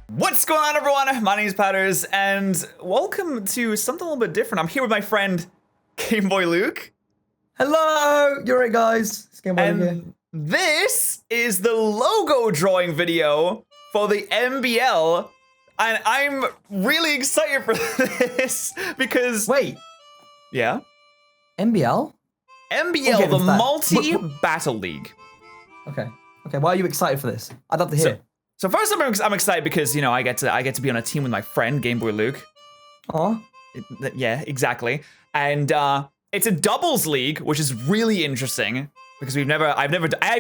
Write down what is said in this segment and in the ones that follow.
What's going on, everyone? My name is Patterrz, and welcome to something a little bit different. I'm here with my friend GameboyLuke. Hello! You're right, guys. It's GameboyLuke here. This is the logo drawing video for the MBL, and I'm really excited for this because... Wait. Yeah? MBL? MBL, the Multi-Battle League. Okay. Okay, why are you excited for this? I'd love to hear. So first, I'm excited because, you know, I get to be on a team with my friend GameboyLuke. Aw. Yeah, exactly. And it's a doubles league, which is really interesting because I've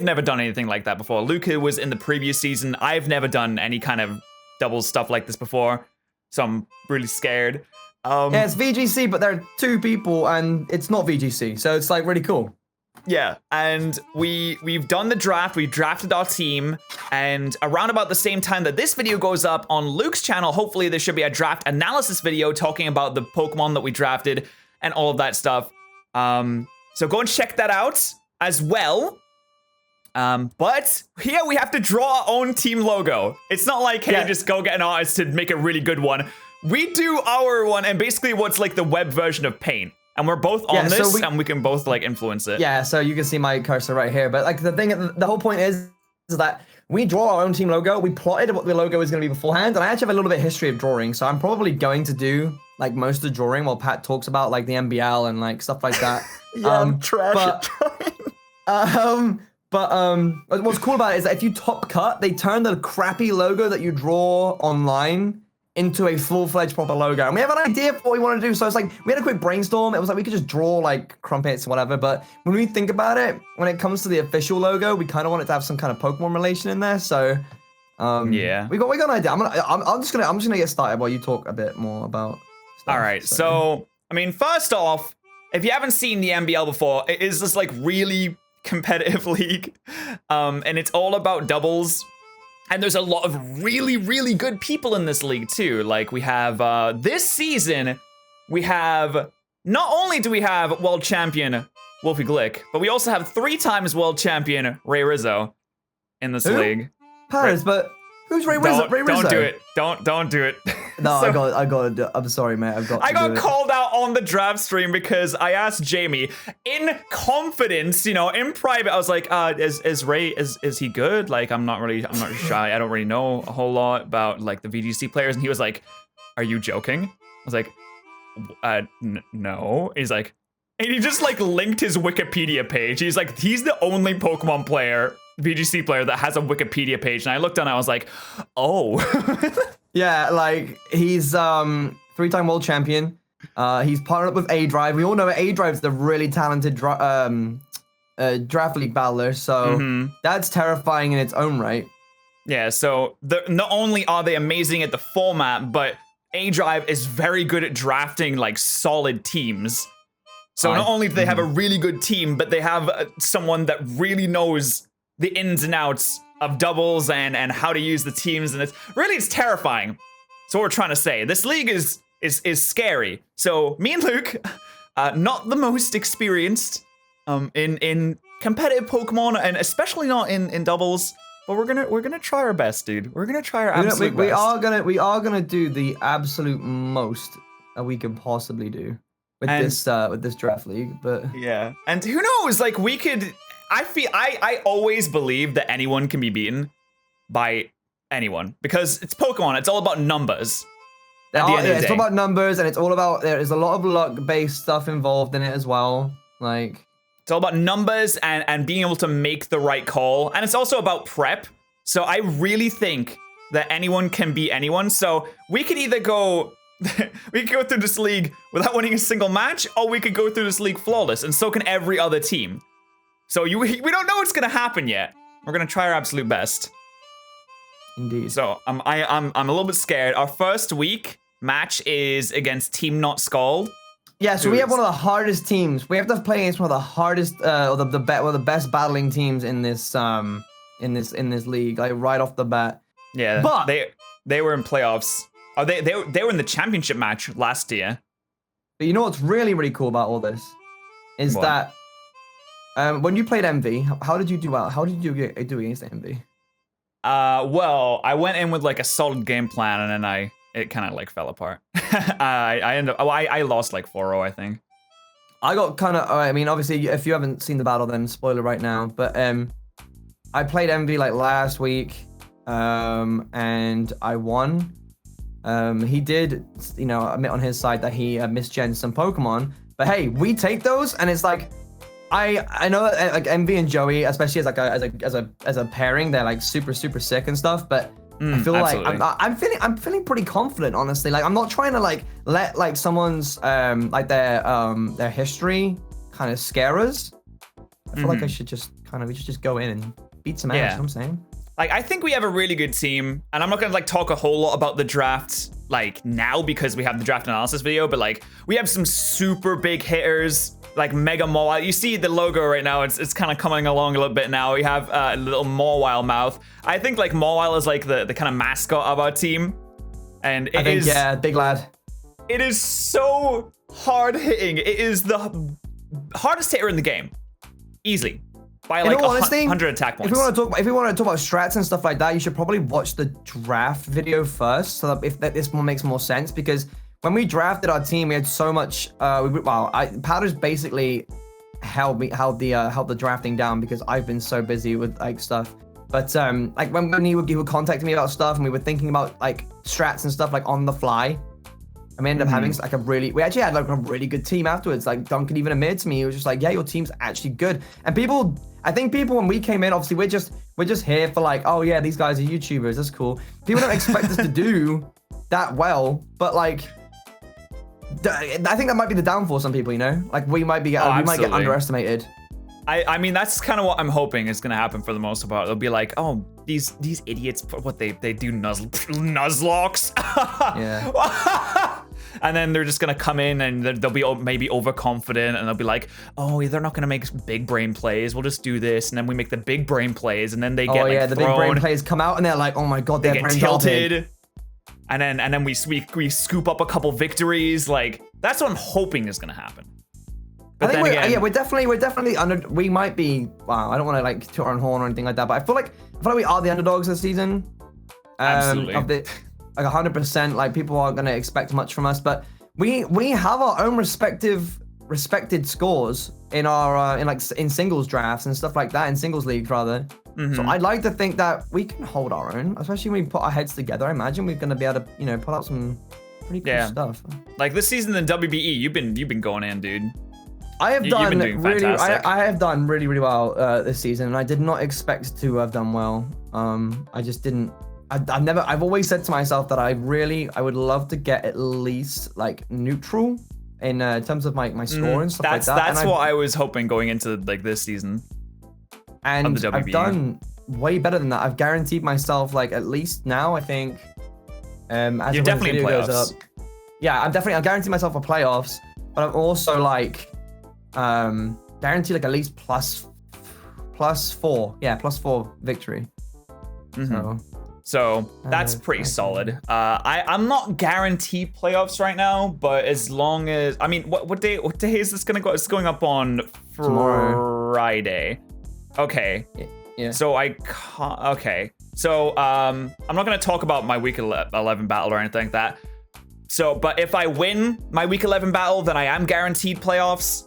never done anything like that before. Luke was in the previous season. I've never done any kind of doubles stuff like this before, so I'm really scared. Yeah, it's VGC, but there are two people, and it's not VGC, so it's like really cool. Yeah, and we've done the draft, we drafted our team, and around about the same time that this video goes up on Luke's channel, hopefully there should be a draft analysis video talking about the Pokemon that we drafted and all of that stuff. So go and check that out as well. But here we have to draw our own team logo. It's not like, hey, just go get an artist to make a really good one. We do our one, and basically what's like the web version of Paint. And we're both on this, and we can both like influence it. Yeah, so you can see my cursor right here. But like the whole point is that we draw our own team logo. We plotted what the logo is going to be beforehand, and I actually have a little bit of history of drawing, so I'm probably going to do like most of the drawing while Pat talks about like the MBL and like stuff like that. Yeah, I'm trash at drawing. But what's cool about it is that if you top cut, they turn the crappy logo that you draw online into a full-fledged proper logo. And we have an idea for what we want to do. So it's like, we had a quick brainstorm. It was like, we could just draw like Crumpets or whatever. But when we think about it, when it comes to the official logo, we kind of want it to have some kind of Pokemon relation in there. So yeah, we got an idea. I'm just gonna get started while you talk a bit more about stuff. All right, so I mean, first off, if you haven't seen the MBL before, it is this like really competitive league. And it's all about doubles. And there's a lot of really, really good people in this league too. Like we have, this season, we have, not only do we have world champion Wolfie Glick, but we also have 3 times world champion Ray Rizzo in this league. Patterrz, but who's Ray Rizzo? Don't do it. Don't do it. No, so, I got it. I'm sorry, mate. I got called out on the draft stream because I asked Jamie in confidence, you know, in private. I was like, is Ray, is he good? Like, I'm not sure. I don't really know a whole lot about like the VGC players. And he was like, are you joking? I was like, no. He's like, and he just like linked his Wikipedia page. He's like, he's the only Pokemon player, VGC player that has a Wikipedia page. And I looked down and I was like, oh. Yeah, like he's 3-time world champion. He's partnered up with A-Drive. We all know A-Drive's the really talented draft league battler, so that's terrifying in its own right. Yeah, so not only are they amazing at the format, but A-Drive is very good at drafting like solid teams. So not only do they have a really good team, but they have someone that really knows the ins and outs of doubles and how to use the teams, and it's terrifying. So what we're trying to say, this league is scary. So me and Luke, not the most experienced in competitive Pokemon, and especially not in doubles, but we're gonna try our best, dude. We're gonna try our absolute best. We are gonna do the absolute most that we can possibly do with this draft league. But yeah, and who knows? Like we could. I always believe that anyone can be beaten by anyone because it's Pokemon. It's all about numbers. At the end of the day. It's all about numbers, and it's all about, there's a lot of luck-based stuff involved in it as well. Like, it's all about numbers and being able to make the right call, and it's also about prep. So I really think that anyone can beat anyone. So we could either go. We could go through this league without winning a single match, or we could go through this league flawless, and so can every other team. So we don't know what's gonna happen yet. We're gonna try our absolute best. Indeed. So I'm a little bit scared. Our first week match is against Team Not Scald. Yeah, so we have one of the hardest teams. We have to play against one of the hardest, or one of the best battling teams in this league, like right off the bat. Yeah, but they were in playoffs. Oh, they were in the championship match last year. But you know what's really, really cool about all this is that When you played MV, how did you do out? How did you do against MV? Well, I went in with like a solid game plan, and then it kind of like fell apart. I ended up, I lost like 4-0, I think. I got kind of, I mean, obviously, if you haven't seen the battle, then spoiler right now. But I played MV like last week, and I won. He did, admit on his side that he misgened some Pokemon. But hey, we take those, and it's like, I know that like MV and Joey, especially as a pairing, they're like super sick and stuff. But I feel absolutely. like I'm feeling pretty confident, honestly. Like I'm not trying to like let like someone's like their history kind of scare us. I feel like we should just go in and beat some ass. You know what I'm saying? Like, I think we have a really good team, and I'm not gonna like talk a whole lot about the draft like now because we have the draft analysis video, but like we have some super big hitters like Mega Mawile. You see the logo right now, it's kind of coming along a little bit now. We have a little Mawile mouth. I think like Mawile is like the kind of mascot of our team, and yeah, big lad. It is so hard hitting. It is the hardest hitter in the game, easily. By like 100 attack points. If we want to talk about strats and stuff like that, you should probably watch the draft video first, so that this one makes more sense. Because when we drafted our team, we had so much. Patterrz basically held the drafting down because I've been so busy with like stuff. But like when he would contact me about stuff, and we were thinking about like strats and stuff like on the fly. And we ended up having like we actually had like a really good team afterwards. Like Duncan even admitted to me, he was just like, yeah, your team's actually good. And I think people when we came in, obviously we're just here for like, oh yeah, these guys are YouTubers, that's cool. People don't expect us to do that well, but like, I think that might be the downfall for some people, like we might get underestimated. I mean, that's kind of what I'm hoping is gonna happen for the most part. They'll be like, oh, these idiots, what they do Nuzlocks. Yeah. And then they're just gonna come in and they'll be maybe overconfident, and they'll be like, oh, they're not gonna make big brain plays. We'll just do this, and then we make the big brain plays, and then they get the big brain plays come out, and they're like, oh my god, they get tilted. And then we scoop up a couple victories. Like that's what I'm hoping is gonna happen. But I think we're definitely under. We might be. Wow, I don't want to like toot our own horn or anything like that, but I feel like we are the underdogs this season. Absolutely. Like 100%. Like people aren't gonna expect much from us, but we have our own respected scores in our in singles drafts and stuff like that, in singles leagues rather. So I'd like to think that we can hold our own, especially when we put our heads together. I imagine we're gonna be able to pull out some pretty cool stuff. Like this season in WBE, you've been going in, dude. I have done really. I have done really well this season, and I did not expect to have done well. I just didn't. I've always said to myself that I would love to get at least like neutral in terms of my score and stuff like that. That's what I was hoping going into like this season. And I've done way better than that. I've guaranteed myself like at least now I think. As You're definitely in playoffs. Yeah, I'm guaranteed myself for playoffs, but I'm also like guaranteed like at least plus 4. Yeah, +4 victory. So that's pretty solid. I'm not guaranteed playoffs right now, but as long as what day is this gonna go? It's going up on Friday. Okay. Yeah. So So I'm not gonna talk about my week 11 battle or anything like that. So, but if I win my week 11 battle, then I am guaranteed playoffs.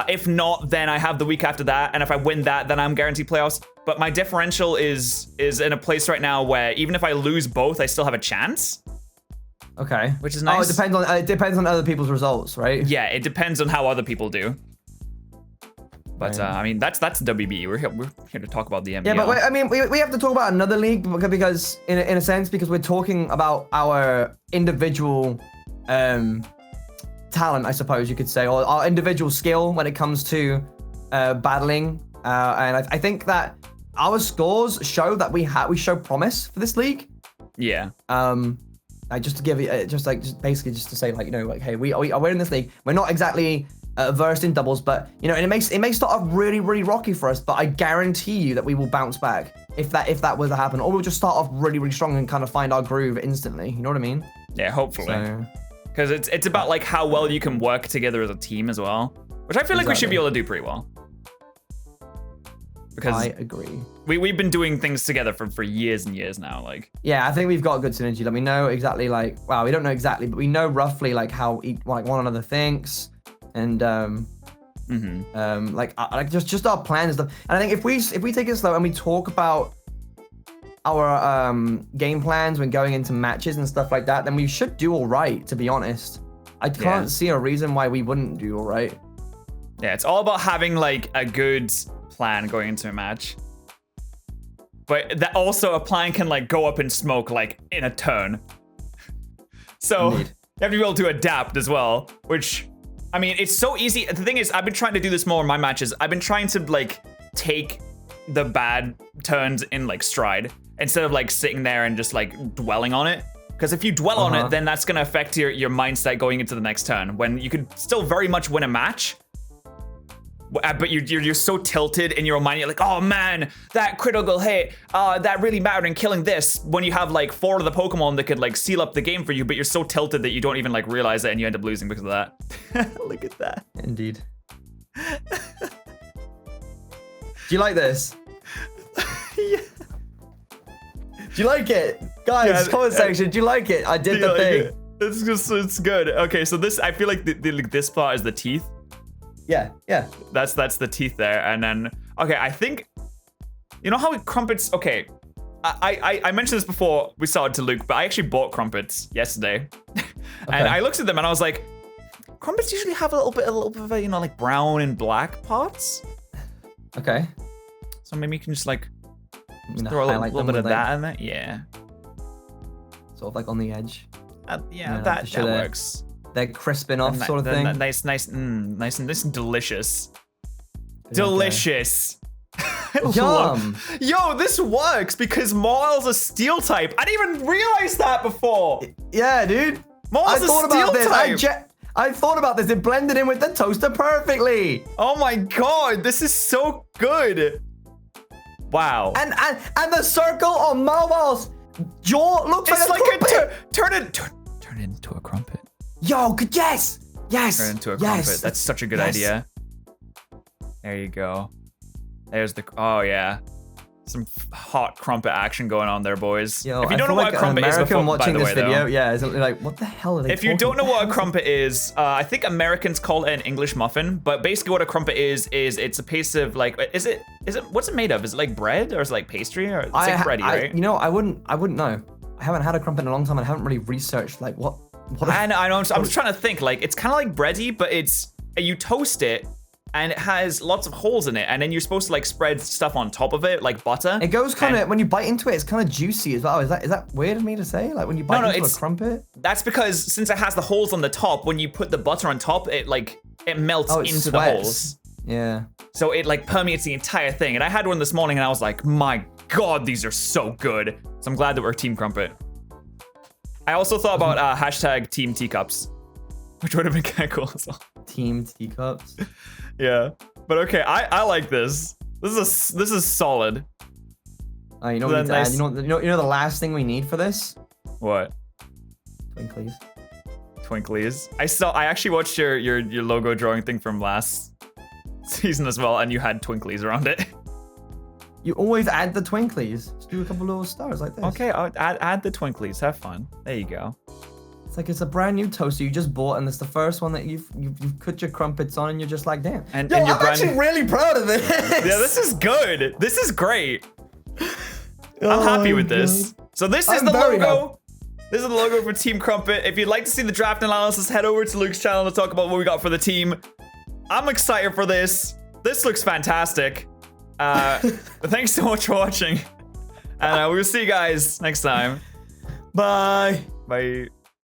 If not, then I have the week after that, and if I win that, then I'm guaranteed playoffs. But my differential is in a place right now where even if I lose both, I still have a chance. Okay. Which is nice. Oh, it depends on other people's results, right? Yeah, it depends on how other people do. But I mean, that's WBE. We're here to talk about the MBL. Yeah, but I mean, we have to talk about another league because in a sense, because we're talking about our individual talent, I suppose you could say, or our individual skill when it comes to battling. And I think that our scores show that we show promise for this league. Yeah. Just to give you, just basically to say, like, hey, we're in this league. We're not exactly versed in doubles, but and it may start off really rocky for us, but I guarantee you that we will bounce back if that were to happen, or we'll just start off really strong and kind of find our groove instantly. You know what I mean? Yeah, hopefully. Because it's about like how well you can work together as a team as well, which I feel like we should be able to do pretty well. Because I agree. We've been doing things together for years and years now. Like, yeah, I think we've got good synergy. Like, we know exactly, like, well, we don't know exactly, but we know roughly like how like one another thinks, and like just our plans and stuff. And I think if we take it slow and we talk about our game plans when going into matches and stuff like that, then we should do all right. To be honest, I can't see a reason why we wouldn't do all right. Yeah, it's all about having like a good plan going into a match. But that also a plan can like go up in smoke like in a turn. So you have to be able to adapt as well, which, I mean, it's so easy. The thing is, I've been trying to do this more in my matches. I've been trying to like take the bad turns in like stride instead of like sitting there and just like dwelling on it. Because if you dwell on it, then that's gonna affect your mindset going into the next turn, when you could still very much win a match. But you're so tilted in your mind, you're like, oh man, that critical hit, that really mattered in killing this, when you have like 4 of the Pokemon that could like seal up the game for you, but you're so tilted that you don't even like realize it and you end up losing because of that. Look at that. Indeed. Do you like this? Yeah. Do you like it? Guys, comment section, do you like it? I did the thing. It's good. Okay, so this, I feel like this part is the teeth. Yeah. That's the teeth there, and then okay, I think, you know how Crumpets. Okay, I mentioned this before we saw it to Luke, but I actually bought Crumpets yesterday, and I looked at them and I was like, Crumpets usually have a little bit of you know, like brown and black parts. Okay. So maybe you can just like throw a little bit of that in there. Yeah. Sort of like on the edge. Yeah, that works. They're crisping off, sort of thing. Nice and delicious. Delicious. Yum. Yo, this works because Maul's a steel type. I didn't even realize that before. Yeah, dude. Maul's a steel type. I thought about this. It blended in with the toaster perfectly. Oh my god, this is so good. Wow. And the circle on Maul's jaw looks like a crumpet. Turn it into a crumpet. Yo, yes! Turn into a crumpet. That's such a good idea. There you go. There's the, oh yeah. Some hot crumpet action going on there, boys. Yo, if you don't know what a crumpet is, before, watching by the this way, video, though, yeah, it's like, what the hell are they if you don't know what a crumpet is, I think Americans call it an English muffin, but basically what a crumpet is it's a piece of like, is it, what's it made of? Is it like bread or is it like pastry or it's like bready, right? You know, I wouldn't know. I haven't had a crumpet in a long time and I haven't really researched like what I know, I'm just trying to think, like, it's kind of like bready, but you toast it, and it has lots of holes in it, and then you're supposed to, like, spread stuff on top of it, like butter. It goes kind of, when you bite into it, it's kind of juicy as well. Is that weird of me to say? Like, when you bite into a crumpet? That's because, since it has the holes on the top, when you put the butter on top, it melts into the holes. Yeah. So it, like, permeates the entire thing, and I had one this morning, and I was like, my god, these are so good. So I'm glad that we're Team Crumpet. I also thought about hashtag Team Teacups, which would have been kind of cool as well. Team Teacups. Yeah, but okay, I like this. This is solid. You know what we need to add? You know the last thing we need for this? What? Twinklies. Twinklies. I actually watched your logo drawing thing from last season as well, and you had twinklies around it. You always add the twinklies. Just do a couple little stars like this. Okay, I'll add the twinklies. Have fun. There you go. It's like it's a brand new toaster you just bought, and it's the first one that you've put your crumpets on, and you're just like, damn. And I'm actually really proud of this. Yeah, this is good. This is great. I'm happy with this. So this is the logo. This is the logo for Team Crumpet. If you'd like to see the draft analysis, head over to Luke's channel to talk about what we got for the team. I'm excited for this. This looks fantastic. Thanks so much for watching, and we'll see you guys next time. Bye. Bye.